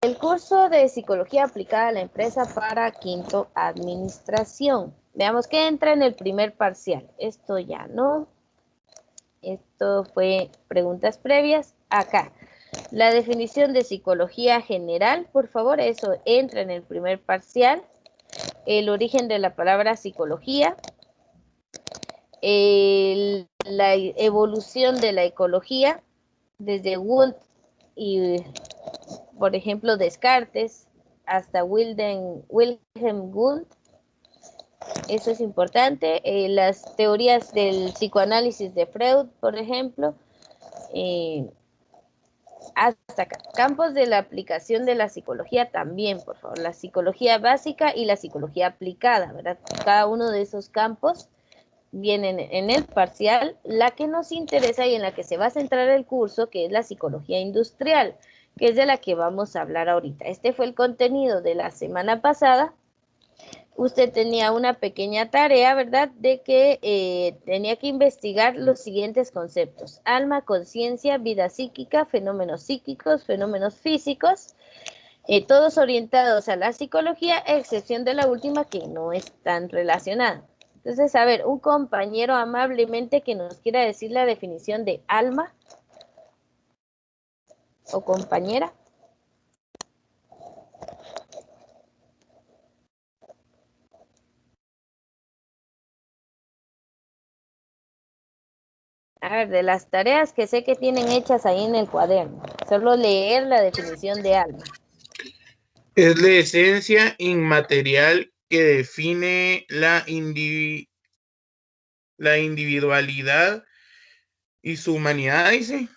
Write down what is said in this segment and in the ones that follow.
El curso de psicología aplicada a la empresa para quinto administración. Veamos qué entra en el primer parcial. Esto ya no. Esto fue preguntas previas. Acá. La definición de psicología general, por favor, eso entra en el primer parcial. El origen de la palabra psicología. La evolución de la ecología desde Wundt y, por ejemplo, Descartes hasta Wilhelm Wundt. Eso es importante. Las teorías del psicoanálisis de Freud, por ejemplo. Hasta acá. Campos de la aplicación de la psicología también, por favor. La psicología básica y la psicología aplicada, ¿verdad? Cada uno de esos campos vienen en el parcial. La que nos interesa y en la que se va a centrar el curso, que es la psicología industrial, que es de la que vamos a hablar ahorita. Este fue el contenido de la semana pasada. Usted tenía una pequeña tarea, ¿verdad? De que tenía que investigar los siguientes conceptos: alma, conciencia, vida psíquica, fenómenos psíquicos, fenómenos físicos, todos orientados a la psicología, a excepción de la última que no es tan relacionada. Entonces, a ver, un compañero amablemente que nos quiera decir la definición de alma, o compañera. A ver, de las tareas que sé que tienen hechas ahí en el cuaderno, solo leer la definición de alma. Es la esencia inmaterial que define la individualidad y su humanidad, dice.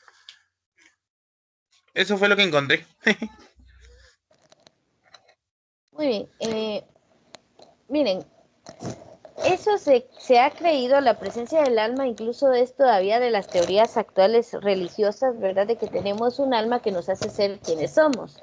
Eso fue lo que encontré. Muy bien. Miren, eso se ha creído, la presencia del alma incluso es todavía de las teorías actuales religiosas, ¿verdad? De que tenemos un alma que nos hace ser quienes somos.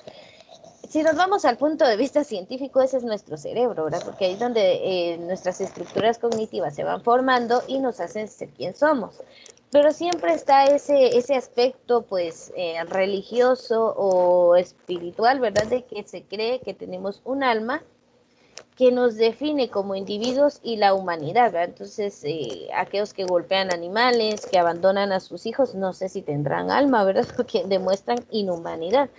Si nos vamos al punto de vista científico, ese es nuestro cerebro, ¿verdad? Porque ahí es donde nuestras estructuras cognitivas se van formando y nos hacen ser quien somos. Pero siempre está ese aspecto, pues, religioso o espiritual, ¿verdad? De que se cree que tenemos un alma que nos define como individuos y la humanidad, ¿verdad? Entonces, aquellos que golpean animales, que abandonan a sus hijos, no sé si tendrán alma, ¿verdad? Porque demuestran inhumanidad.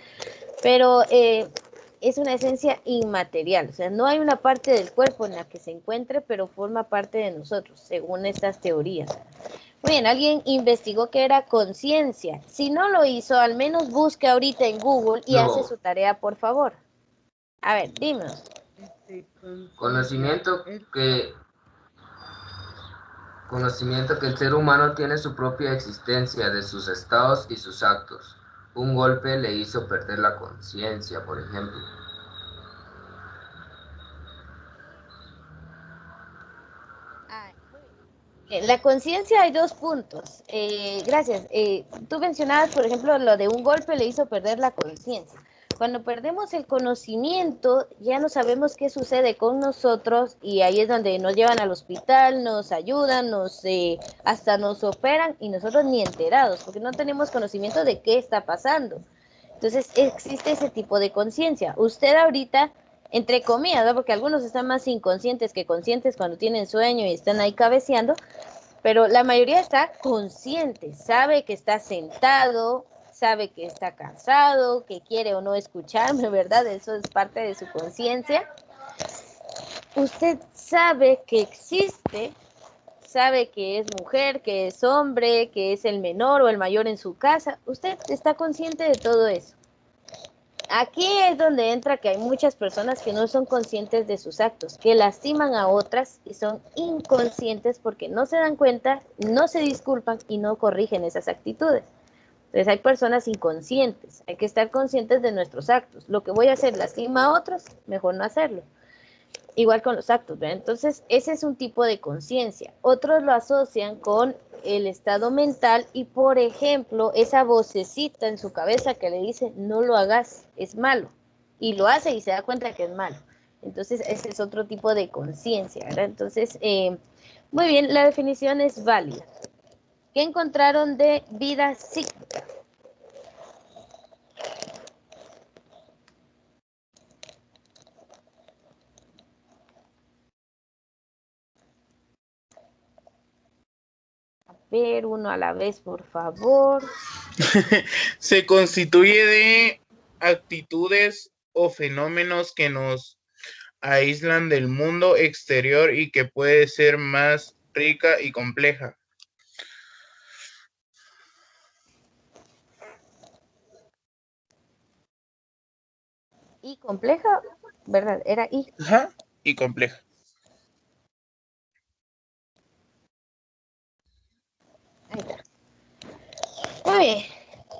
Pero es una esencia inmaterial, o sea, no hay una parte del cuerpo en la que se encuentre, pero forma parte de nosotros, según estas teorías. Muy bien, alguien investigó qué era conciencia. Si no lo hizo, al menos busque ahorita en Google y hace su tarea, por favor. A ver, dímenos. Conocimiento que el ser humano tiene su propia existencia de sus estados y sus actos. Un golpe le hizo perder la conciencia, por ejemplo. La conciencia hay dos puntos. Gracias. Tú mencionabas, por ejemplo, lo de un golpe le hizo perder la conciencia. Cuando perdemos el conocimiento, ya no sabemos qué sucede con nosotros y ahí es donde nos llevan al hospital, nos ayudan, hasta nos operan y nosotros ni enterados, porque no tenemos conocimiento de qué está pasando. Entonces existe ese tipo de conciencia. Usted ahorita, entre comillas, ¿no? Porque algunos están más inconscientes que conscientes cuando tienen sueño y están ahí cabeceando, pero la mayoría está consciente, sabe que está sentado, sabe que está cansado, que quiere o no escucharme, ¿verdad? Eso es parte de su conciencia. Usted sabe que existe, sabe que es mujer, que es hombre, que es el menor o el mayor en su casa. Usted está consciente de todo eso. Aquí es donde entra que hay muchas personas que no son conscientes de sus actos, que lastiman a otras y son inconscientes porque no se dan cuenta, no se disculpan y no corrigen esas actitudes. Entonces hay personas inconscientes, hay que estar conscientes de nuestros actos. Lo que voy a hacer lastima a otros, mejor no hacerlo. Igual con los actos, ¿verdad? Entonces, ese es un tipo de conciencia. Otros lo asocian con el estado mental y, por ejemplo, esa vocecita en su cabeza que le dice, no lo hagas, es malo. Y lo hace y se da cuenta que es malo. Entonces, ese es otro tipo de conciencia, ¿verdad? Entonces, muy bien, la definición es válida. ¿Qué encontraron de vida psíquica? ver, uno a la vez, por favor. Se constituye de actitudes o fenómenos que nos aíslan del mundo exterior y que puede ser más rica y compleja. Y compleja, ¿verdad? Era y. Ajá, y compleja. Ahí está. Muy bien.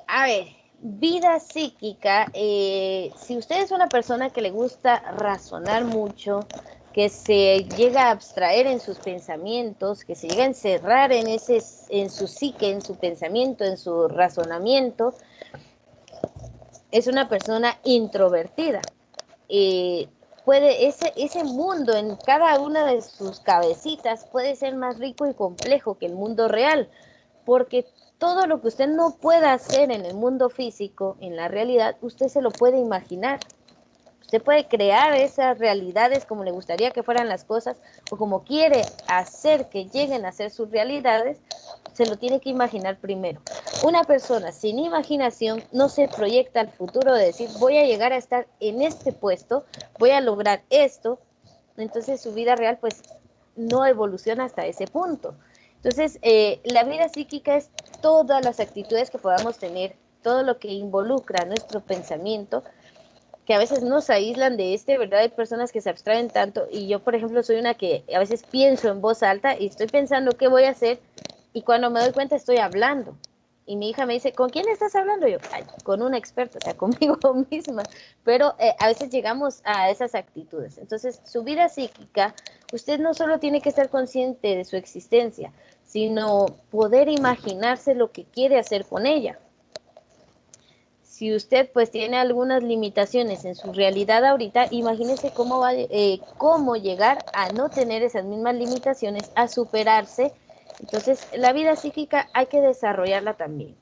A ver, vida psíquica. Si usted es una persona que le gusta razonar mucho, que se llega a abstraer en sus pensamientos, que se llega a encerrar en su psique, en su pensamiento, en su razonamiento, es una persona introvertida. Puede ese mundo en cada una de sus cabecitas puede ser más rico y complejo que el mundo real, porque todo lo que usted no pueda hacer en el mundo físico, en la realidad, usted se lo puede imaginar. Usted puede crear esas realidades como le gustaría que fueran las cosas o como quiere hacer que lleguen a ser sus realidades, se lo tiene que imaginar primero. Una persona sin imaginación no se proyecta al futuro de decir voy a llegar a estar en este puesto, voy a lograr esto, entonces su vida real pues no evoluciona hasta ese punto. Entonces, la vida psíquica es todas las actitudes que podamos tener, todo lo que involucra nuestro pensamiento, que a veces nos aíslan de ¿verdad? Hay personas que se abstraen tanto y yo, por ejemplo, soy una que a veces pienso en voz alta y estoy pensando qué voy a hacer y cuando me doy cuenta estoy hablando. Y mi hija me dice, ¿con quién estás hablando? Yo, ay, con una experta, o sea, conmigo misma. Pero a veces llegamos a esas actitudes. Entonces, su vida psíquica, usted no solo tiene que estar consciente de su existencia, sino poder imaginarse lo que quiere hacer con ella. Si usted pues tiene algunas limitaciones en su realidad ahorita, imagínese cómo llegar a no tener esas mismas limitaciones, a superarse. Entonces, la vida psíquica hay que desarrollarla también.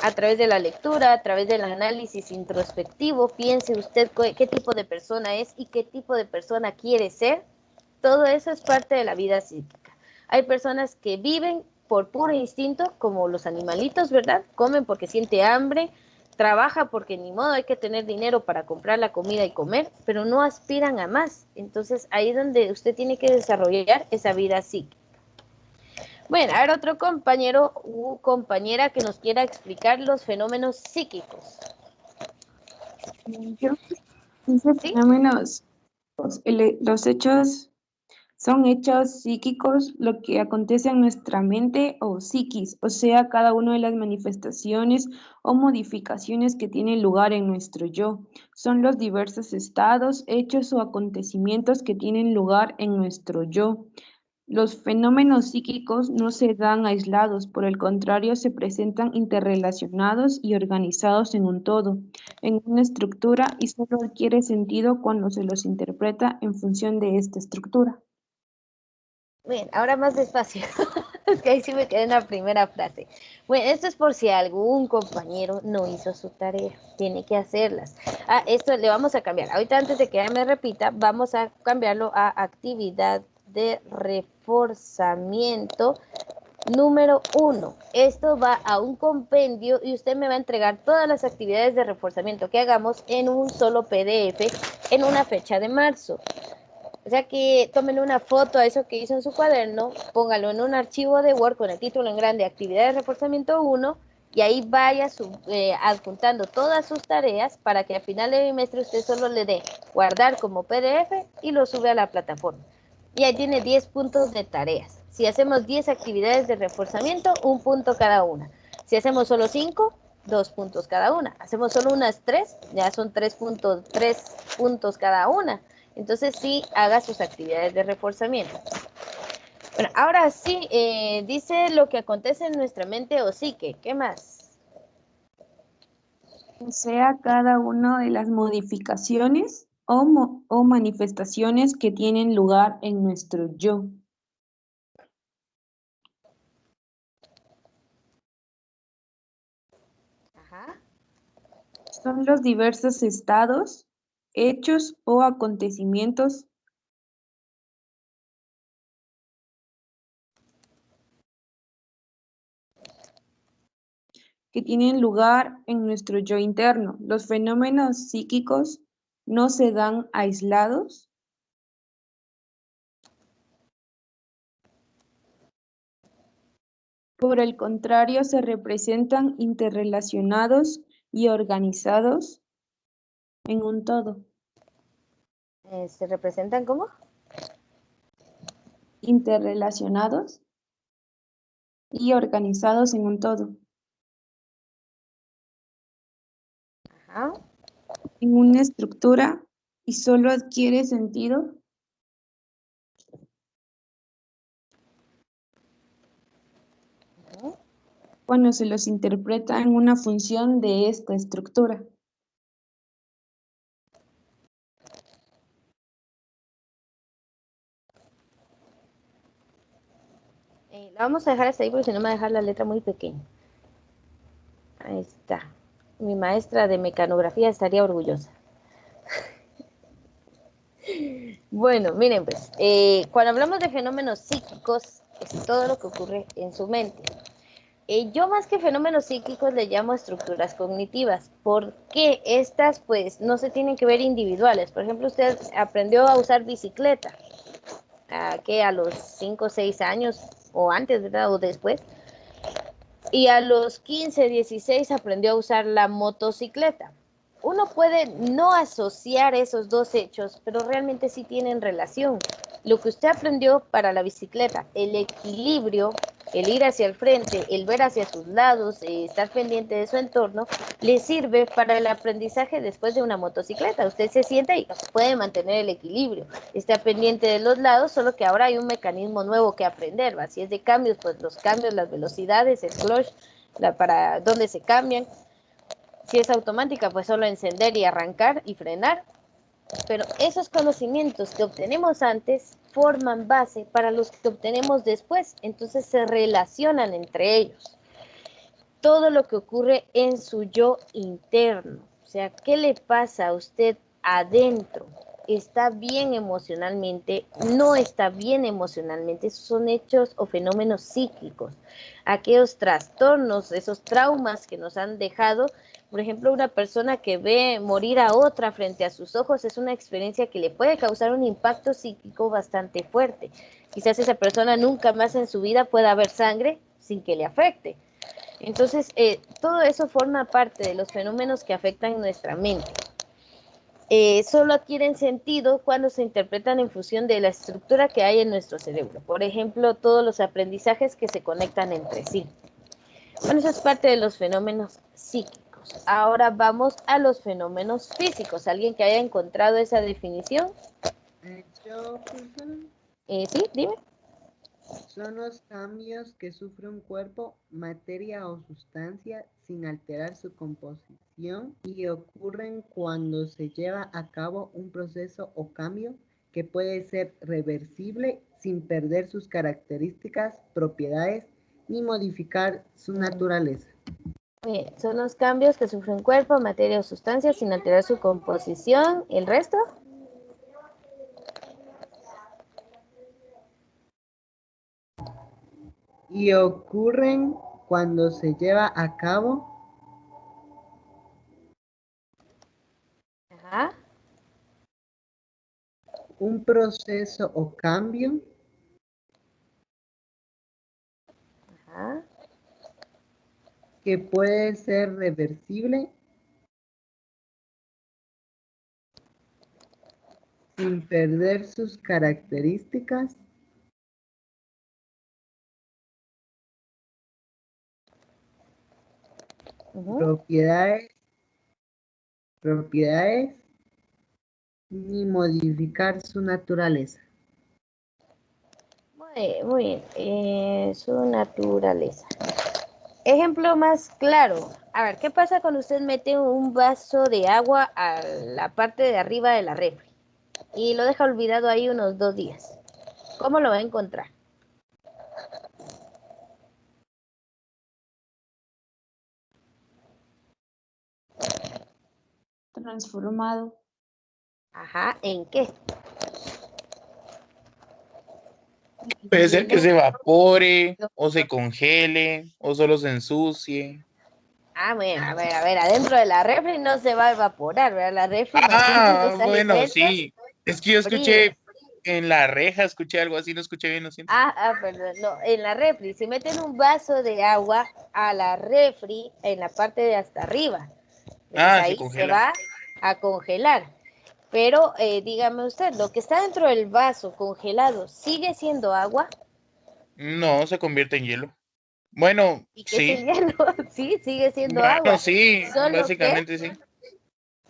A través de la lectura, a través del análisis introspectivo, piense usted qué tipo de persona es y qué tipo de persona quiere ser. Todo eso es parte de la vida psíquica. Hay personas que viven por puro instinto, como los animalitos, ¿verdad? Comen porque siente hambre, trabaja porque ni modo hay que tener dinero para comprar la comida y comer, pero no aspiran a más. Entonces ahí es donde usted tiene que desarrollar esa vida psíquica. Bueno, a ver otro compañero u compañera que nos quiera explicar los fenómenos psíquicos. Yo dice ¿Sí? fenómenos, los hechos son hechos psíquicos, lo que acontece en nuestra mente o psiquis, o sea, cada una de las manifestaciones o modificaciones que tienen lugar en nuestro yo. Son los diversos estados, hechos o acontecimientos que tienen lugar en nuestro yo. Los fenómenos psíquicos no se dan aislados, por el contrario, se presentan interrelacionados y organizados en un todo, en una estructura y solo adquiere sentido cuando se los interpreta en función de esta estructura. Bien, ahora más despacio. Es que ahí sí me quedé en la primera frase. Bueno, esto es por si algún compañero no hizo su tarea. Tiene que hacerlas. Esto le vamos a cambiar. Ahorita antes de que ella me repita, vamos a cambiarlo a actividad de reforzamiento número 1. Esto va a un compendio y usted me va a entregar todas las actividades de reforzamiento que hagamos en un solo PDF en una fecha de marzo. O sea que tomen una foto a eso que hizo en su cuaderno, póngalo en un archivo de Word con el título en grande, actividades de reforzamiento 1, y ahí vaya adjuntando todas sus tareas para que al final del bimestre usted solo le dé guardar como PDF y lo sube a la plataforma. Y ahí tiene 10 puntos de tareas. Si hacemos 10 actividades de reforzamiento, 1 punto cada una. Si hacemos solo 5, 2 puntos cada una. Hacemos solo unas 3, ya son 3 puntos cada una. Entonces sí, haga sus actividades de reforzamiento. Bueno, ahora sí, dice lo que acontece en nuestra mente o psique. ¿Qué más? O sea, cada una de las modificaciones o manifestaciones que tienen lugar en nuestro yo. Ajá. Son los diversos estados, hechos o acontecimientos que tienen lugar en nuestro yo interno. Los fenómenos psíquicos no se dan aislados. Por el contrario, se representan interrelacionados y organizados en un todo. ¿Se representan cómo? Interrelacionados y organizados en un todo. Ajá. En una estructura y solo adquiere sentido cuando se los interpreta en una función de esta estructura. La vamos a dejar hasta ahí porque si no me va a dejar la letra muy pequeña. Ahí está. Mi maestra de mecanografía estaría orgullosa. Bueno, miren pues, cuando hablamos de fenómenos psíquicos, es todo lo que ocurre en su mente. Yo más que fenómenos psíquicos le llamo estructuras cognitivas, porque estas pues no se tienen que ver individuales. Por ejemplo, usted aprendió a usar bicicleta, que a los 5 o 6 años, o antes, ¿verdad? O después. Y a los 15, 16 aprendió a usar la motocicleta. Uno puede no asociar esos dos hechos, pero realmente sí tienen relación. Lo que usted aprendió para la bicicleta, el equilibrio, el ir hacia el frente, el ver hacia sus lados, estar pendiente de su entorno, le sirve para el aprendizaje después de una motocicleta. Usted se sienta y puede mantener el equilibrio, está pendiente de los lados, solo que ahora hay un mecanismo nuevo que aprender, ¿va? Si es de cambios, pues los cambios, las velocidades, el clutch, para dónde se cambian. Si es automática, pues solo encender y arrancar y frenar. Pero esos conocimientos que obtenemos antes forman base para los que obtenemos después. Entonces se relacionan entre ellos. Todo lo que ocurre en su yo interno. O sea, ¿qué le pasa a usted adentro? ¿Está bien emocionalmente? ¿No está bien emocionalmente? Esos son hechos o fenómenos psíquicos. Aquellos trastornos, esos traumas que nos han dejado. Por ejemplo, una persona que ve morir a otra frente a sus ojos es una experiencia que le puede causar un impacto psíquico bastante fuerte. Quizás esa persona nunca más en su vida pueda ver sangre sin que le afecte. Entonces, todo eso forma parte de los fenómenos que afectan nuestra mente. Solo adquieren sentido cuando se interpretan en función de la estructura que hay en nuestro cerebro. Por ejemplo, todos los aprendizajes que se conectan entre sí. Bueno, eso es parte de los fenómenos psíquicos. Ahora vamos a los fenómenos físicos. ¿Alguien que haya encontrado esa definición? Yo, profesora, Sí, dime. son los cambios que sufre un cuerpo, materia o sustancia sin alterar su composición y ocurren cuando se lleva a cabo un proceso o cambio que puede ser reversible sin perder sus características, propiedades ni modificar su naturaleza. Bien, son los cambios que sufre un cuerpo, materia o sustancia sin alterar su composición. ¿El resto? Y ocurren cuando se lleva a cabo Ajá. un proceso o cambio Ajá. que puede ser reversible sin perder sus características, propiedades ni modificar su naturaleza. Muy bien. Su naturaleza. Ejemplo más claro. A ver, ¿qué pasa cuando usted mete un vaso de agua a la parte de arriba de la refri y lo deja olvidado ahí unos 2 días? ¿Cómo lo va a encontrar? Transformado. Ajá, ¿en qué? Puede ser que se evapore, o se congele, o solo se ensucie. Bueno, a ver, adentro de la refri no se va a evaporar, ¿verdad? La refri mantiene los Bueno, alimentos sí. Es que yo fríos. escuché en la reja, escuché algo así, no escuché bien, lo siento. Perdón, no, en la refri, si meten un vaso de agua a la refri en la parte de hasta arriba, entonces Se ahí se congela. va a congelar. Pero dígame usted, lo que está dentro del vaso congelado, ¿sigue siendo agua? No, se convierte en hielo. Bueno, ¿Y qué es el sí. hielo? Sí, sigue siendo Bueno, agua. sí, Solo que básicamente sí.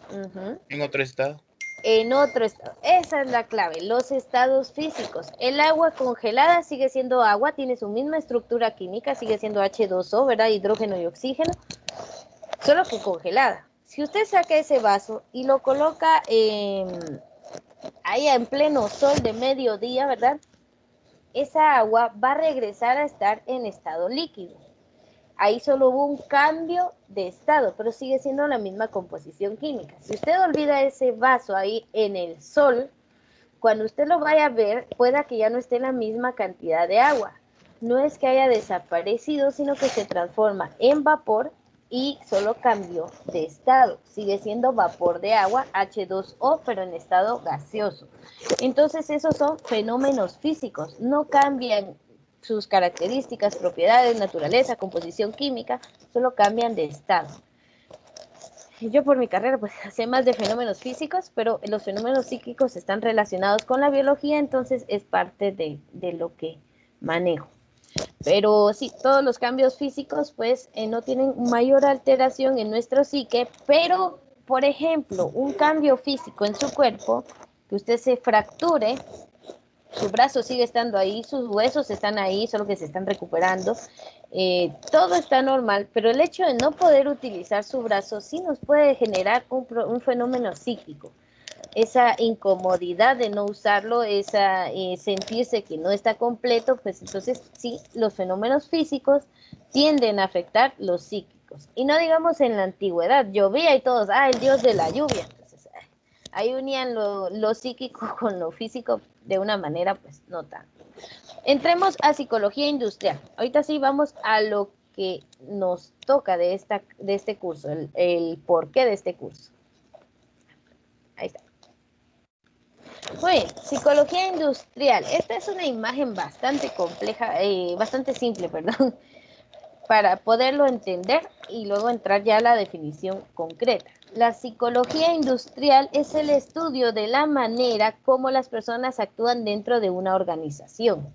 ujú, En otro estado. en otro estado. Esa es la clave, los estados físicos. El agua congelada sigue siendo agua, tiene su misma estructura química, sigue siendo H2O, ¿verdad? Hidrógeno y oxígeno, solo que congelada. Si usted saca ese vaso y lo coloca ahí en pleno sol de mediodía, ¿verdad? Esa agua va a regresar a estar en estado líquido. Ahí solo hubo un cambio de estado, pero sigue siendo la misma composición química. Si usted olvida ese vaso ahí en el sol, cuando usted lo vaya a ver, pueda que ya no esté en la misma cantidad de agua. No es que haya desaparecido, sino que se transforma en vapor y solo cambió de estado. Sigue siendo vapor de agua, H2O, pero en estado gaseoso. Entonces, esos son fenómenos físicos, no cambian sus características, propiedades, naturaleza, composición química, solo cambian de estado. Yo por mi carrera pues sé más de fenómenos físicos, pero los fenómenos psíquicos están relacionados con la biología, entonces es parte de lo que manejo. Pero sí, todos los cambios físicos pues no tienen mayor alteración en nuestro psique, pero por ejemplo, un cambio físico en su cuerpo, que usted se fracture, su brazo sigue estando ahí, sus huesos están ahí, solo que se están recuperando. Todo está normal, pero el hecho de no poder utilizar su brazo sí nos puede generar un fenómeno psíquico. Esa incomodidad de no usarlo, esa sentirse que no está completo, pues entonces sí, los fenómenos físicos tienden a afectar los psíquicos. Y no digamos en la antigüedad, llovía y todos, el dios de la lluvia. Entonces, ahí unían lo psíquico con lo físico de una manera, pues no tan. Entremos a psicología industrial. Ahorita sí vamos a lo que nos toca de este curso, el porqué de este curso. Ahí está. Muy bien, psicología industrial. Esta es una imagen bastante compleja, bastante simple, perdón, para poderlo entender y luego entrar ya a la definición concreta. La psicología industrial es el estudio de la manera como las personas actúan dentro de una organización.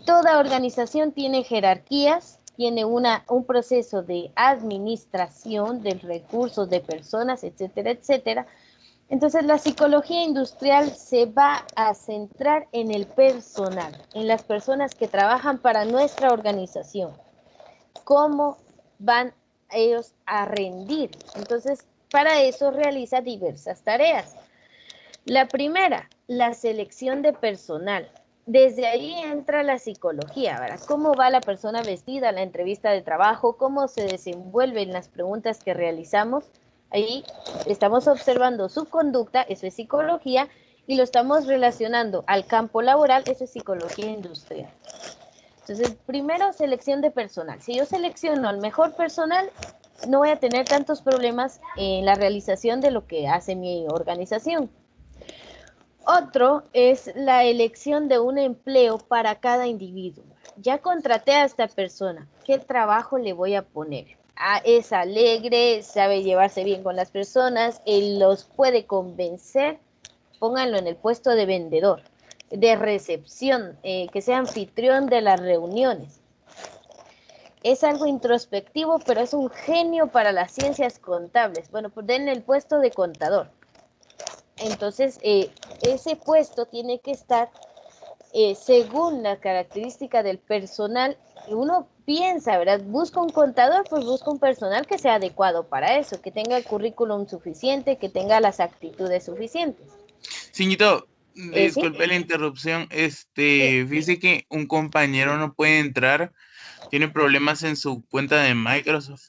Toda organización tiene jerarquías, tiene un proceso de administración de recursos, de personas, etcétera, etcétera. Entonces, la psicología industrial se va a centrar en el personal, en las personas que trabajan para nuestra organización. ¿Cómo van ellos a rendir? Entonces, para eso realiza diversas tareas. La primera, la selección de personal. Desde ahí entra la psicología, ¿verdad? ¿Cómo va la persona vestida a la entrevista de trabajo? ¿Cómo se desenvuelven las preguntas que realizamos? Ahí estamos observando su conducta, eso es psicología, y lo estamos relacionando al campo laboral, eso es psicología industrial. Entonces, primero, selección de personal. Si yo selecciono al mejor personal, no voy a tener tantos problemas en la realización de lo que hace mi organización. Otro es la elección de un empleo para cada individuo. Ya contraté a esta persona, ¿qué trabajo le voy a poner? Es alegre, sabe llevarse bien con las personas, él los puede convencer, pónganlo en el puesto de vendedor, de recepción, que sea anfitrión de las reuniones. Es algo introspectivo, pero es un genio para las ciencias contables. Bueno, pues denle el puesto de contador. Entonces, ese puesto tiene que estar según la característica del personal. Uno piensa, ¿verdad? Busca un contador, pues busca un personal que sea adecuado para eso, que tenga el currículum suficiente, que tenga las actitudes suficientes. Señorito, ¿Sí? disculpe la interrupción. Fíjese que un compañero no puede entrar, tiene problemas en su cuenta de Microsoft.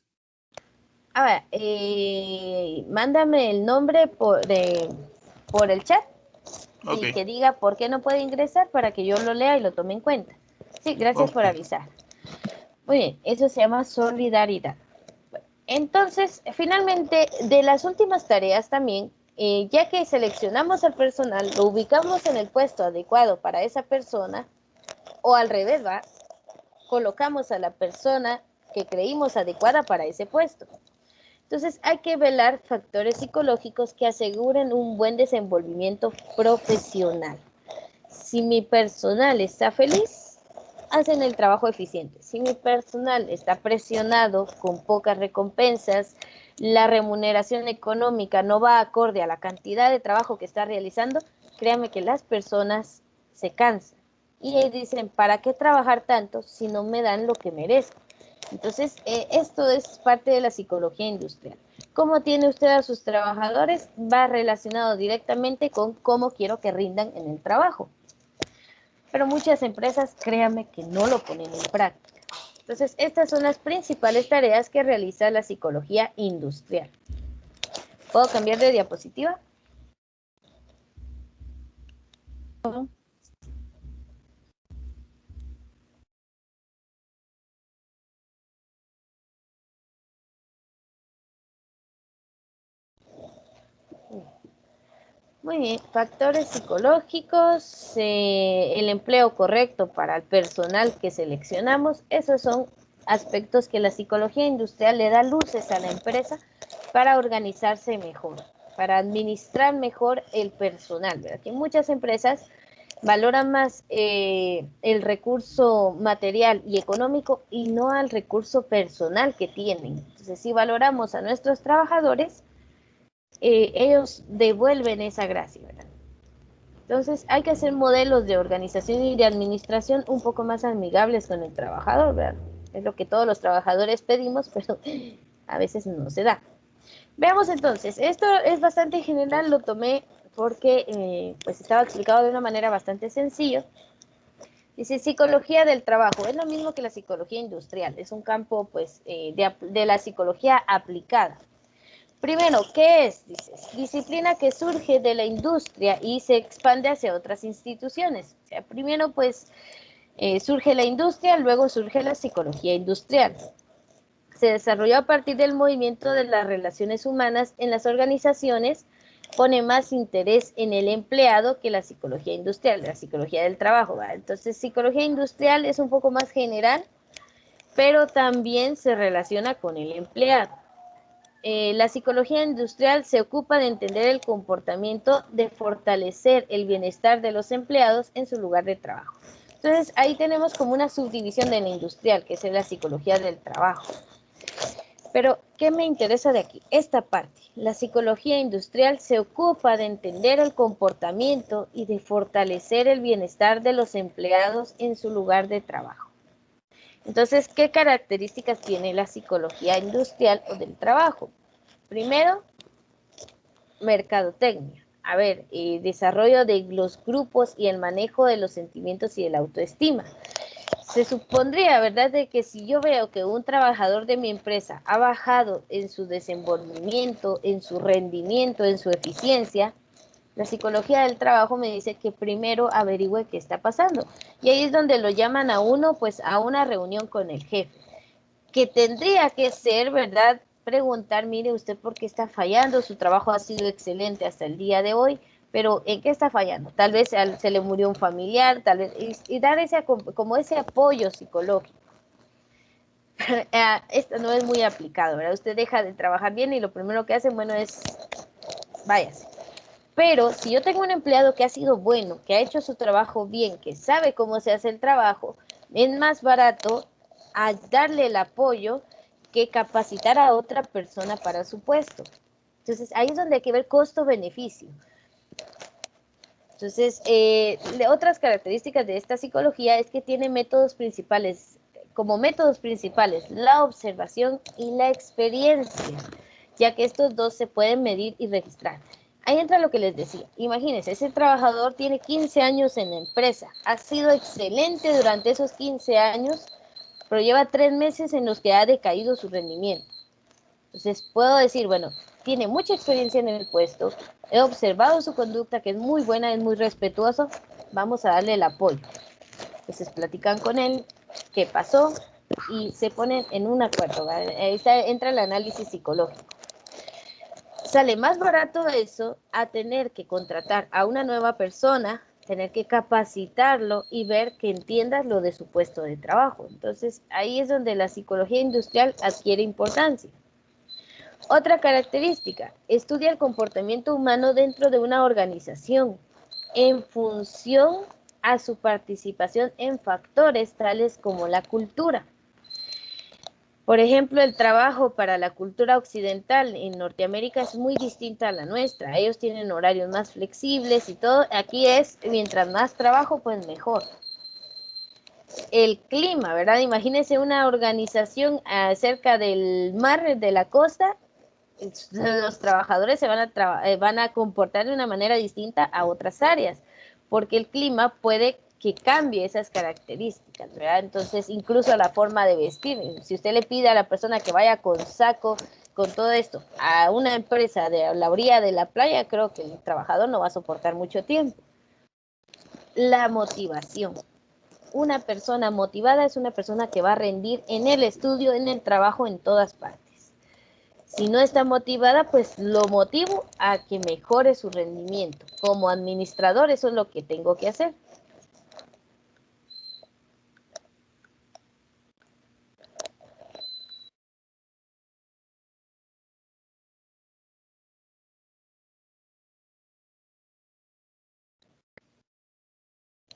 Mándame el nombre por el chat Ok, y que diga por qué no puede ingresar para que yo lo lea y lo tome en cuenta. Sí, gracias ok. por avisar. Muy bien, eso se llama solidaridad. Bueno, Entonces, finalmente, de las últimas tareas también, ya que seleccionamos al personal, lo ubicamos en el puesto adecuado para esa persona, o al revés, ¿va? Colocamos a la persona que creímos adecuada para ese puesto. Entonces, hay que velar factores psicológicos que aseguren un buen desenvolvimiento profesional. Si mi personal está feliz, hacen el trabajo eficiente. Si mi personal está presionado, con pocas recompensas, la remuneración económica no va acorde a la cantidad de trabajo que está realizando, créanme que las personas se cansan. Y dicen, ¿para qué trabajar tanto si no me dan lo que merezco? Entonces, esto es parte de la psicología industrial. ¿Cómo tiene usted a sus trabajadores? Va relacionado directamente con cómo quiero que rindan en el trabajo. Pero muchas empresas, créanme que no lo ponen en práctica. Entonces, estas son las principales tareas que realiza la psicología industrial. ¿Puedo cambiar de diapositiva? Muy bien, factores psicológicos, el empleo correcto para el personal que seleccionamos, esos son aspectos que la psicología industrial le da luces a la empresa para organizarse mejor, para administrar mejor el personal, ¿verdad? Que muchas empresas valoran más el recurso material y económico y no al recurso personal que tienen. Entonces, si valoramos a nuestros trabajadores, ellos devuelven esa gracia, ¿verdad? Entonces hay que hacer modelos de organización y de administración un poco más amigables con el trabajador, ¿verdad? Es lo que todos los trabajadores pedimos, pero a veces no se da. Veamos entonces, esto es bastante general, lo tomé porque pues estaba explicado de una manera bastante sencilla. Dice psicología del trabajo, es lo mismo que la psicología industrial, es un campo pues de la psicología aplicada. Primero, ¿qué es? Dices, disciplina que surge de la industria y se expande hacia otras instituciones. O sea, primero, pues, surge la industria, luego surge la psicología industrial. Se desarrolló a partir del movimiento de las relaciones humanas en las organizaciones, pone más interés en el empleado que la psicología industrial, la psicología del trabajo, ¿va? Entonces, psicología industrial es un poco más general, pero también se relaciona con el empleado. La psicología industrial se ocupa de entender el comportamiento, de fortalecer el bienestar de los empleados en su lugar de trabajo. Entonces, ahí tenemos como una subdivisión de la industrial, que es la psicología del trabajo. Pero, ¿qué me interesa de aquí? Esta parte. La psicología industrial se ocupa de entender el comportamiento y de fortalecer el bienestar de los empleados en su lugar de trabajo. Entonces, ¿qué características tiene la psicología industrial o del trabajo? Primero, mercadotecnia. A ver, desarrollo de los grupos y el manejo de los sentimientos y de la autoestima. Se supondría, ¿verdad?, de que si yo veo que un trabajador de mi empresa ha bajado en su desenvolvimiento, en su rendimiento, en su eficiencia, la psicología del trabajo me dice que primero averigüe qué está pasando. Y ahí es donde lo llaman a uno, pues, a una reunión con el jefe, que tendría que ser, ¿verdad?, preguntar, mire usted por qué está fallando, su trabajo ha sido excelente hasta el día de hoy, pero ¿en qué está fallando? Tal vez se le murió un familiar, tal vez, y dar ese, como ese apoyo psicológico. Esto no es muy aplicado, ¿verdad? Usted deja de trabajar bien y lo primero que hacen, bueno, es váyase. Pero si yo tengo un empleado que ha sido bueno, que ha hecho su trabajo bien, que sabe cómo se hace el trabajo, es más barato a darle el apoyo que capacitar a otra persona para su puesto. Entonces, ahí es donde hay que ver costo-beneficio. Entonces, otras características de esta psicología es que tiene métodos principales, como métodos principales, la observación y la experiencia, ya que estos dos se pueden medir y registrar. Ahí entra lo que les decía. Imagínense, ese trabajador tiene 15 años en la empresa, ha sido excelente durante esos 15 años, pero lleva 3 meses en los que ha decaído su rendimiento. Entonces puedo decir, bueno, tiene mucha experiencia en el puesto, he observado su conducta que es muy buena, es muy respetuoso, vamos a darle el apoyo. Entonces platican con él, ¿qué pasó? y se ponen en un acuerdo. Ahí entra el análisis psicológico. Sale más barato eso a tener que contratar a una nueva persona, tener que capacitarlo y ver que entiendas lo de su puesto de trabajo. Entonces, ahí es donde la psicología industrial adquiere importancia. Otra característica, estudia el comportamiento humano dentro de una organización en función a su participación en factores tales como la cultura. Por ejemplo, el trabajo para la cultura occidental en Norteamérica es muy distinta a la nuestra. Ellos tienen horarios más flexibles y todo. Aquí es, mientras más trabajo, pues mejor. El clima, ¿verdad? Imagínense una organización cerca del mar, de la costa. Los trabajadores se van a comportar de una manera distinta a otras áreas, porque el clima puede que cambie esas características, ¿verdad? Entonces, incluso la forma de vestir. Si usted le pide a la persona que vaya con saco, con todo esto, a una empresa de la orilla de la playa, creo que el trabajador no va a soportar mucho tiempo. La motivación. Una persona motivada es una persona que va a rendir en el estudio, en el trabajo, en todas partes. Si no está motivada, pues lo motivo a que mejore su rendimiento. Como administrador, eso es lo que tengo que hacer.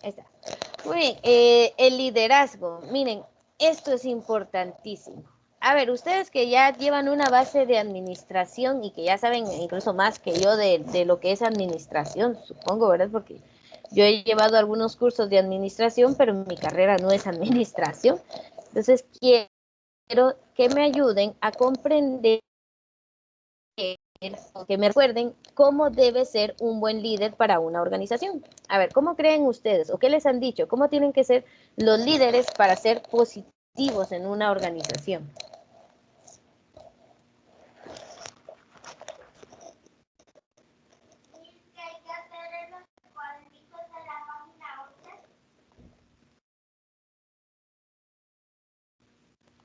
Ahí está. Muy bien, el liderazgo. Miren, esto es importantísimo. A ver, ustedes que ya llevan una base de administración y que ya saben incluso más que yo de lo que es administración, supongo, ¿verdad? Porque yo he llevado algunos cursos de administración, pero mi carrera no es administración. Entonces, quiero que me ayuden a comprender, que me recuerden cómo debe ser un buen líder para una organización. A ver, ¿cómo creen ustedes o qué les han dicho? ¿Cómo tienen que ser los líderes para ser positivos en una organización?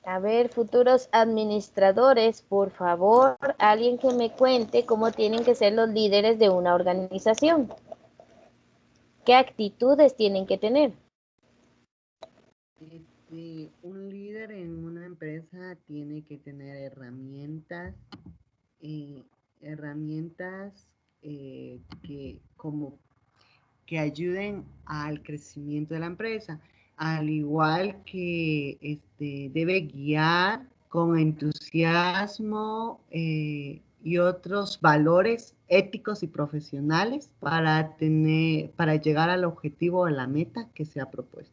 A ver, futuros administradores, por favor, alguien que me cuente cómo tienen que ser los líderes de una organización. ¿Qué actitudes tienen que tener? Un líder en una empresa tiene que tener herramientas que ayuden al crecimiento de la empresa, al igual que debe guiar con entusiasmo y otros valores éticos y profesionales para llegar al objetivo o la meta que se ha propuesto.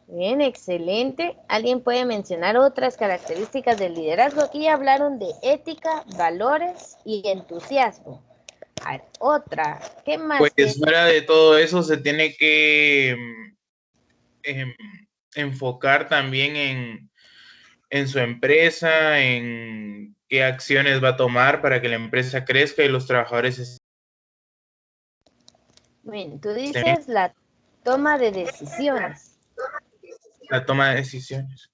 Bien, excelente. ¿Alguien puede mencionar otras características del liderazgo? Aquí ya hablaron de ética, valores y entusiasmo. A ver, otra. ¿Qué más? Pues fuera de todo eso se tiene que enfocar también en su empresa, en qué acciones va a tomar para que la empresa crezca y los trabajadores Bien, tú dices la toma de decisiones. la toma de decisiones.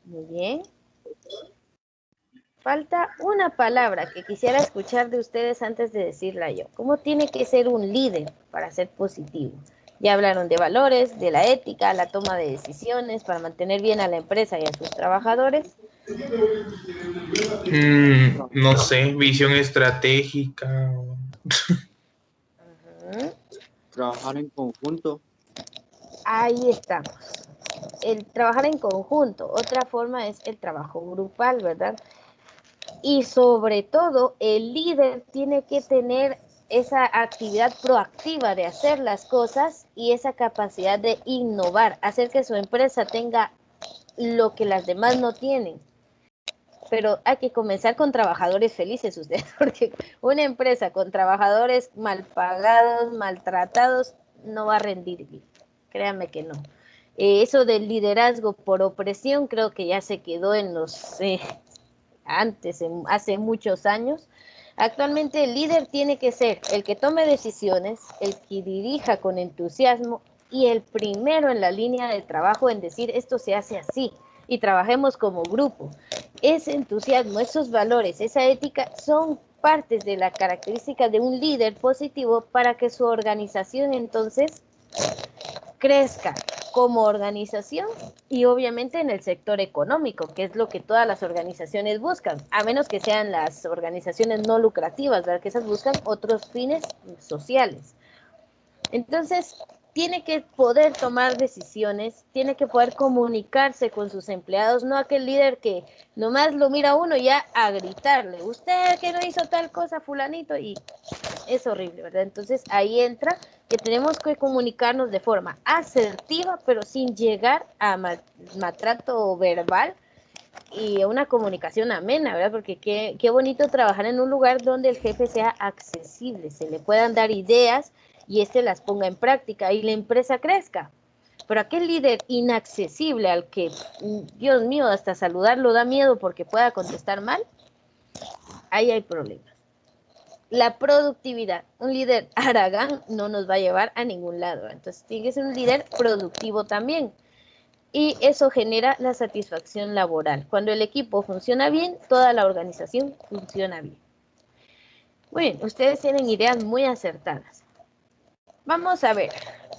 Muy bien. Falta una palabra que quisiera escuchar de ustedes antes de decirla yo. ¿Cómo tiene que ser un líder para ser positivo? Ya hablaron de valores, de la ética, la toma de decisiones para mantener bien a la empresa y a sus trabajadores. No sé, visión estratégica. Trabajar en conjunto. Ahí estamos. El trabajar en conjunto. Otra forma es el trabajo grupal, ¿verdad? Y sobre todo, el líder tiene que tener esa actividad proactiva de hacer las cosas y esa capacidad de innovar, hacer que su empresa tenga lo que las demás no tienen. Pero hay que comenzar con trabajadores felices ustedes, porque una empresa con trabajadores mal pagados, maltratados, no va a rendir bien. Créanme que no. Eso del liderazgo por opresión creo que ya se quedó en los... hace muchos años. Actualmente el líder tiene que ser el que tome decisiones, el que dirija con entusiasmo y el primero en la línea de trabajo en decir esto se hace así y trabajemos como grupo. Ese entusiasmo, esos valores, esa ética son partes de la característica de un líder positivo para que su organización entonces crezca como organización y obviamente en el sector económico, que es lo que todas las organizaciones buscan, a menos que sean las organizaciones no lucrativas, ¿verdad? Que esas buscan otros fines sociales. Entonces, tiene que poder tomar decisiones, tiene que poder comunicarse con sus empleados, no aquel líder que nomás lo mira a uno y ya a gritarle, usted que no hizo tal cosa, fulanito, y es horrible, ¿verdad? Entonces, ahí entra que tenemos que comunicarnos de forma asertiva, pero sin llegar a maltrato verbal y una comunicación amena, ¿verdad? Porque qué bonito trabajar en un lugar donde el jefe sea accesible, se le puedan dar ideas y las ponga en práctica y la empresa crezca. Pero aquel líder inaccesible al que, Dios mío, hasta saludarlo da miedo porque pueda contestar mal, ahí hay problemas. La productividad, un líder haragán no nos va a llevar a ningún lado, entonces tiene que ser un líder productivo también. Y eso genera la satisfacción laboral. Cuando el equipo funciona bien, toda la organización funciona bien. Muy bien, ustedes tienen ideas muy acertadas. Vamos a ver,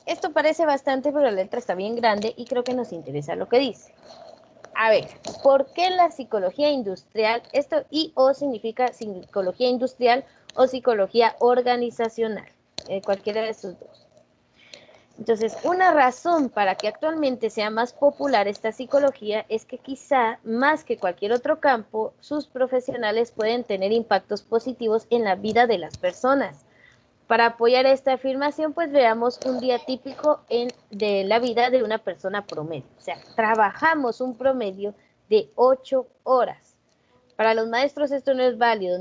esto parece bastante, pero la letra está bien grande y creo que nos interesa lo que dice. A ver, ¿por qué la psicología industrial? Esto o significa psicología industrial o psicología organizacional, cualquiera de esos dos. Entonces, una razón para que actualmente sea más popular esta psicología es que quizá más que cualquier otro campo, sus profesionales pueden tener impactos positivos en la vida de las personas. Para apoyar esta afirmación, pues veamos un día típico de la vida de una persona promedio. O sea, trabajamos un promedio de 8 horas. Para los maestros esto no es válido,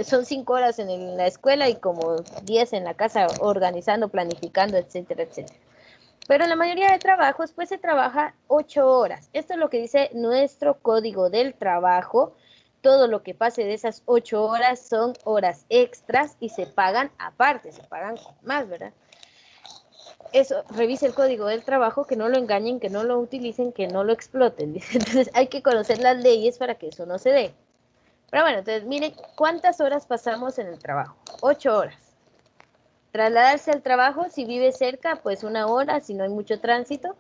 son 5 horas en la escuela y como 10 en la casa organizando, planificando, etcétera, etcétera. Pero en la mayoría de trabajos pues se trabaja 8 horas. Esto es lo que dice nuestro código del trabajo. Todo lo que pase de esas 8 horas son horas extras y se pagan aparte, se pagan más, ¿verdad? Eso, revise el código del trabajo, que no lo engañen, que no lo utilicen, que no lo exploten. Entonces hay que conocer las leyes para que eso no se dé. Pero bueno, entonces miren cuántas horas pasamos en el trabajo. 8 horas. Trasladarse al trabajo, si vive cerca, pues 1 hora, si no hay mucho tránsito.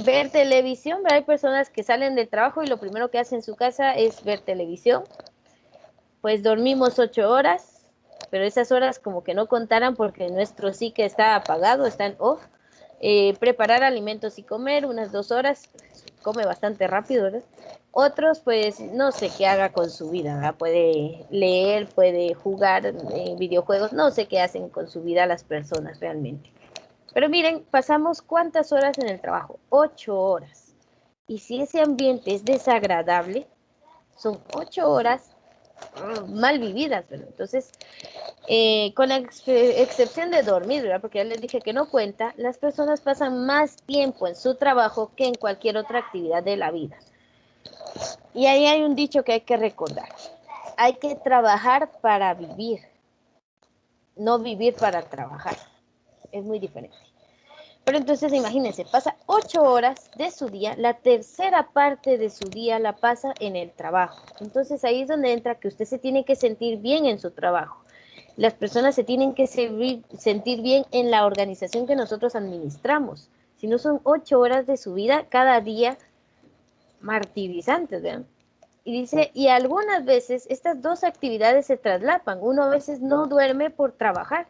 Ver televisión, hay personas que salen del trabajo y lo primero que hacen en su casa es ver televisión. Pues dormimos 8 horas, pero esas horas como que no contaran porque nuestro psique está apagado, está en off. Preparar alimentos y comer, unas 2 horas, come bastante rápido, ¿verdad? Otros, pues, no sé qué haga con su vida, ¿verdad? Puede leer, puede jugar videojuegos, no sé qué hacen con su vida las personas realmente. Pero miren, pasamos ¿cuántas horas en el trabajo? 8 horas. Y si ese ambiente es desagradable, son 8 horas mal vividas, ¿verdad? Entonces, con la excepción de dormir, ¿verdad? Porque ya les dije que no cuenta, las personas pasan más tiempo en su trabajo que en cualquier otra actividad de la vida. Y ahí hay un dicho que hay que recordar. Hay que trabajar para vivir, no vivir para trabajar. Es muy diferente. Pero entonces imagínense, pasa 8 horas de su día, la tercera parte de su día la pasa en el trabajo. Entonces ahí es donde entra que usted se tiene que sentir bien en su trabajo. Las personas se tienen que sentir bien en la organización que nosotros administramos. Si no son 8 horas de su vida cada día martirizantes, ¿verdad? Y dice, y algunas veces estas dos actividades se traslapan. Uno a veces no duerme por trabajar.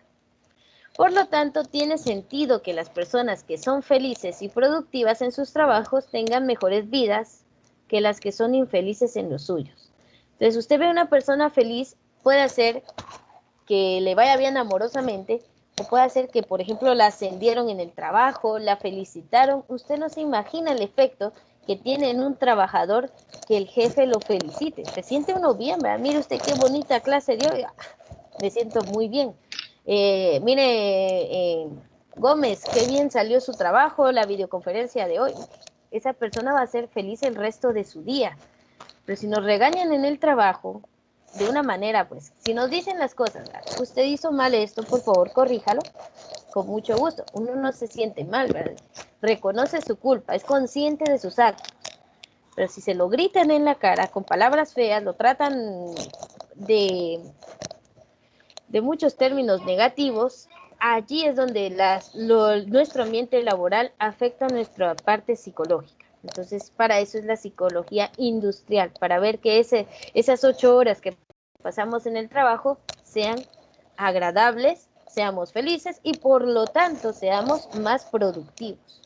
Por lo tanto, tiene sentido que las personas que son felices y productivas en sus trabajos tengan mejores vidas que las que son infelices en los suyos. Entonces, usted ve a una persona feliz, puede hacer que le vaya bien amorosamente, o puede hacer que, por ejemplo, la ascendieron en el trabajo, la felicitaron. Usted no se imagina el efecto que tiene en un trabajador que el jefe lo felicite. Se siente uno bien, ¿verdad? Mire usted qué bonita clase dio, me siento muy bien. Gómez, qué bien salió su trabajo, la videoconferencia de hoy. Esa persona va a ser feliz el resto de su día. Pero si nos regañan en el trabajo, de una manera, pues, si nos dicen las cosas, usted hizo mal esto, por favor, corríjalo. con mucho gusto. Uno no se siente mal, ¿verdad? Reconoce su culpa, es consciente de sus actos. Pero si se lo gritan en la cara con palabras feas, lo tratan de muchos términos negativos, allí es donde nuestro ambiente laboral afecta nuestra parte psicológica. Entonces, para eso es la psicología industrial, para ver que esas 8 horas que pasamos en el trabajo sean agradables, seamos felices y por lo tanto seamos más productivos.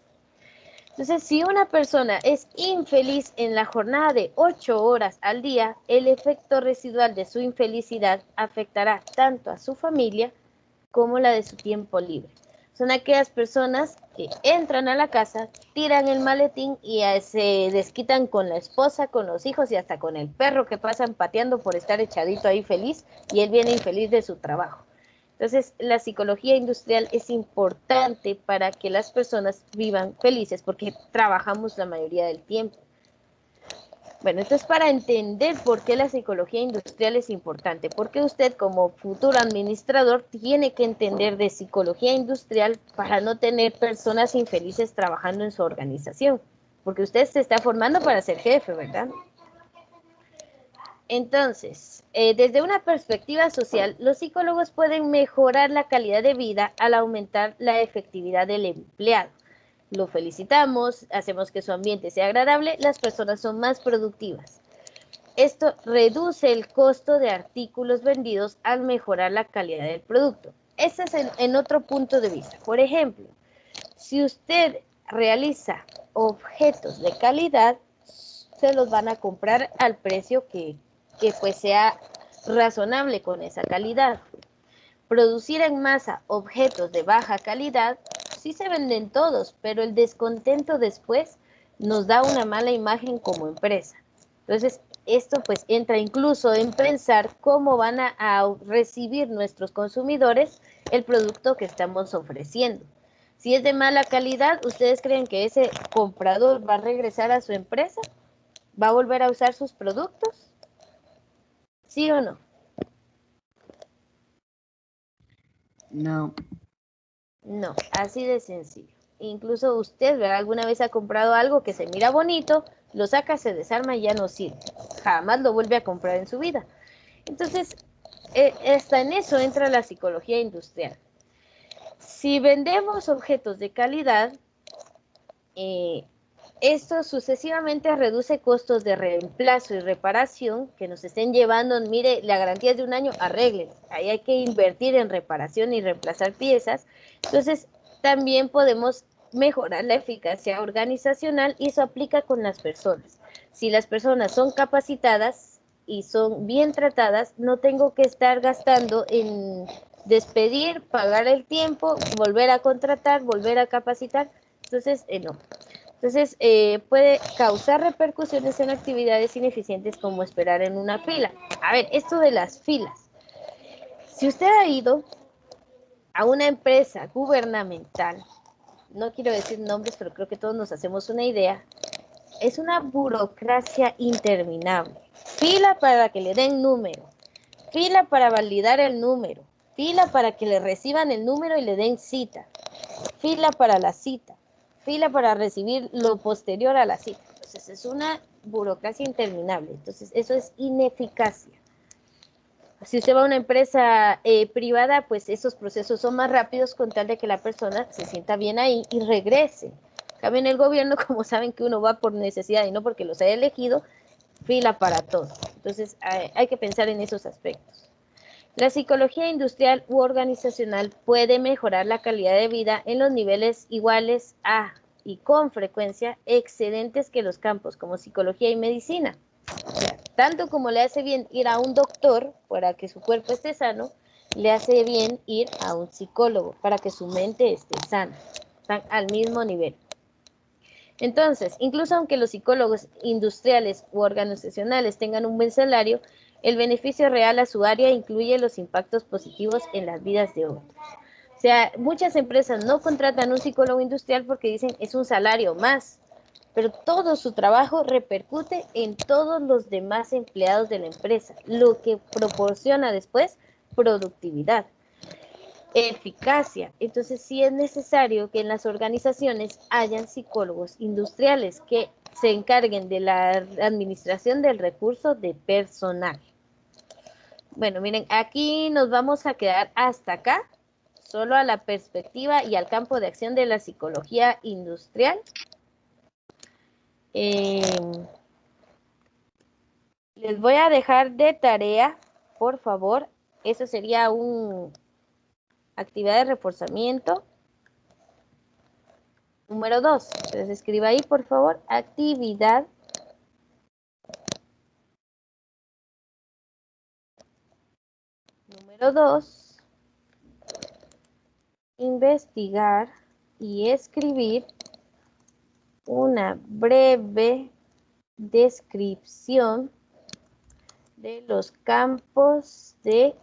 Entonces, si una persona es infeliz en la jornada de 8 horas al día, el efecto residual de su infelicidad afectará tanto a su familia como la de su tiempo libre. Son aquellas personas que entran a la casa, tiran el maletín y se desquitan con la esposa, con los hijos y hasta con el perro que pasan pateando por estar echadito ahí feliz y él viene infeliz de su trabajo. Entonces, la psicología industrial es importante para que las personas vivan felices porque trabajamos la mayoría del tiempo. Bueno, entonces para entender por qué la psicología industrial es importante, porque usted como futuro administrador tiene que entender de psicología industrial para no tener personas infelices trabajando en su organización, porque usted se está formando para ser jefe, ¿verdad? Entonces, desde una perspectiva social, los psicólogos pueden mejorar la calidad de vida al aumentar la efectividad del empleado. Lo felicitamos, hacemos que su ambiente sea agradable, las personas son más productivas. Esto reduce el costo de artículos vendidos al mejorar la calidad del producto. Ese es en otro punto de vista. Por ejemplo, si usted realiza objetos de calidad, se los van a comprar al precio que pues sea razonable con esa calidad. Producir en masa objetos de baja calidad, sí se venden todos, pero el descontento después nos da una mala imagen como empresa. Entonces, esto pues entra incluso en pensar cómo van a recibir nuestros consumidores el producto que estamos ofreciendo. Si es de mala calidad, ¿ustedes creen que ese comprador va a regresar a su empresa? ¿Va a volver a usar sus productos? ¿Sí o no? No. No, así de sencillo. Incluso usted, ¿verdad? Alguna vez ha comprado algo que se mira bonito, lo saca, se desarma y ya no sirve. Jamás lo vuelve a comprar en su vida. Entonces, hasta en eso entra la psicología industrial. Si vendemos objetos de calidad, esto sucesivamente reduce costos de reemplazo y reparación que nos estén llevando, mire, la garantía es de 1 año, arreglen. Ahí hay que invertir en reparación y reemplazar piezas. Entonces, también podemos mejorar la eficacia organizacional y eso aplica con las personas. Si las personas son capacitadas y son bien tratadas, no tengo que estar gastando en despedir, pagar el tiempo, volver a contratar, volver a capacitar. Entonces, no. Entonces, puede causar repercusiones en actividades ineficientes como esperar en una fila. A ver, esto de las filas. Si usted ha ido a una empresa gubernamental, no quiero decir nombres, pero creo que todos nos hacemos una idea, es una burocracia interminable. Fila para que le den número, fila para validar el número, fila para que le reciban el número y le den cita, fila para la cita, fila para recibir lo posterior a la cita. Entonces es una burocracia interminable. Entonces eso es ineficacia. Si usted va a una empresa privada, pues esos procesos son más rápidos con tal de que la persona se sienta bien ahí y regrese. En el gobierno, como saben que uno va por necesidad y no porque los haya elegido, fila para todo. Entonces hay que pensar en esos aspectos. La psicología industrial u organizacional puede mejorar la calidad de vida en los niveles iguales a y con frecuencia excedentes que los campos como psicología y medicina. O sea, tanto como le hace bien ir a un doctor para que su cuerpo esté sano, le hace bien ir a un psicólogo para que su mente esté sana. Están al mismo nivel. Entonces, incluso aunque los psicólogos industriales u organizacionales tengan un buen salario, el beneficio real a su área incluye los impactos positivos en las vidas de otros. O sea, muchas empresas no contratan un psicólogo industrial porque dicen es un salario más, pero todo su trabajo repercute en todos los demás empleados de la empresa, lo que proporciona después productividad. eficacia. Entonces sí es necesario que en las organizaciones hayan psicólogos industriales que se encarguen de la administración del recurso de personal. Bueno, miren, aquí nos vamos a quedar hasta acá, solo a la perspectiva y al campo de acción de la psicología industrial. Les voy a dejar de tarea, por favor, eso sería una actividad de reforzamiento. Número 2, entonces escriba ahí, por favor, actividad número 2, investigar y escribir una breve descripción de los campos de,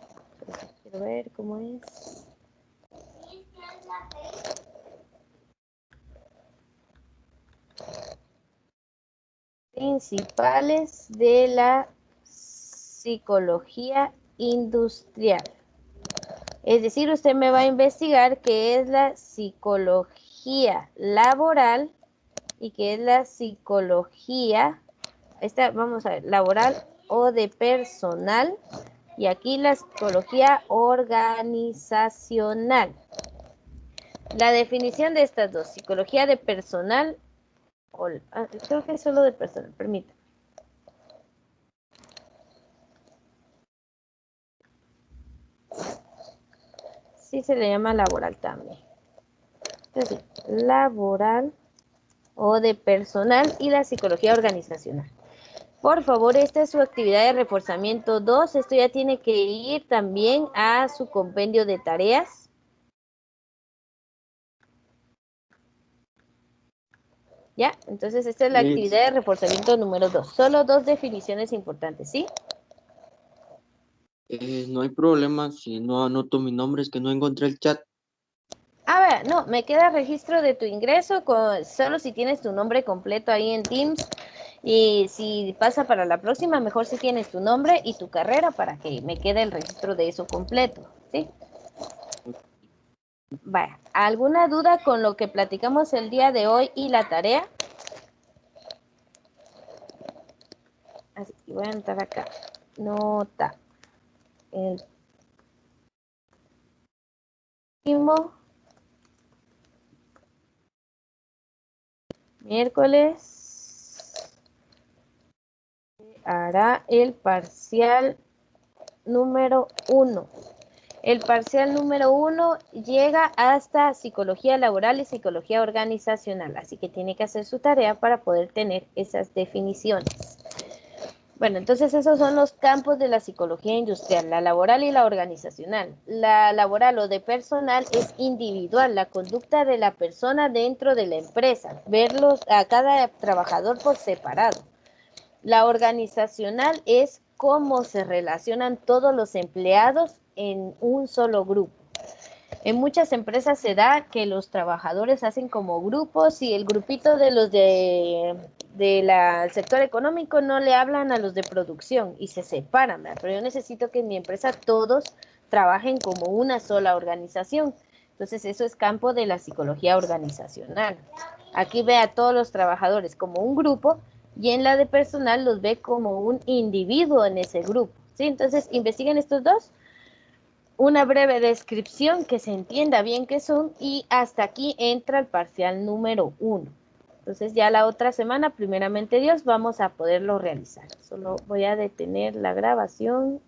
quiero ver cómo es, principales de la psicología industrial. Es decir, usted me va a investigar qué es la psicología laboral y qué es la psicología, vamos a ver, laboral o de personal, y aquí la psicología organizacional. La definición de estas dos, psicología de personal, creo que es solo de personal, permítanme. Sí se le llama laboral también. Entonces, laboral o de personal y la psicología organizacional. Por favor, esta es su actividad de reforzamiento 2. Esto ya tiene que ir también a su compendio de tareas. ¿Ya? Entonces, esta es la actividad de reforzamiento número 2. Solo 2 definiciones importantes, ¿sí? No hay problema si no anoto mi nombre, es que no encontré el chat. A ver, no, me queda registro de tu ingreso, solo si tienes tu nombre completo ahí en Teams. Y si pasa para la próxima, mejor si tienes tu nombre y tu carrera para que me quede el registro de eso completo, ¿sí? Vaya, ¿alguna duda con lo que platicamos el día de hoy y la tarea? Así que voy a entrar acá. Nota. El próximo miércoles hará el parcial número 1. El parcial número 1 llega hasta psicología laboral y psicología organizacional, así que tiene que hacer su tarea para poder tener esas definiciones. Bueno, entonces esos son los campos de la psicología industrial, la laboral y la organizacional. La laboral o de personal es individual, la conducta de la persona dentro de la empresa, verlos a cada trabajador por separado. La organizacional es cómo se relacionan todos los empleados en un solo grupo. En muchas empresas se da que los trabajadores hacen como grupos y el grupito de los del sector económico no le hablan a los de producción y se separan, ¿verdad? Pero yo necesito que en mi empresa todos trabajen como una sola organización. Entonces eso es campo de la psicología organizacional. Aquí ve a todos los trabajadores como un grupo y en la de personal los ve como un individuo en ese grupo, ¿sí? Entonces investiguen estos dos. Una breve descripción que se entienda bien qué son y hasta aquí entra el parcial número 1. Entonces ya la otra semana, primeramente Dios, vamos a poderlo realizar. Solo voy a detener la grabación.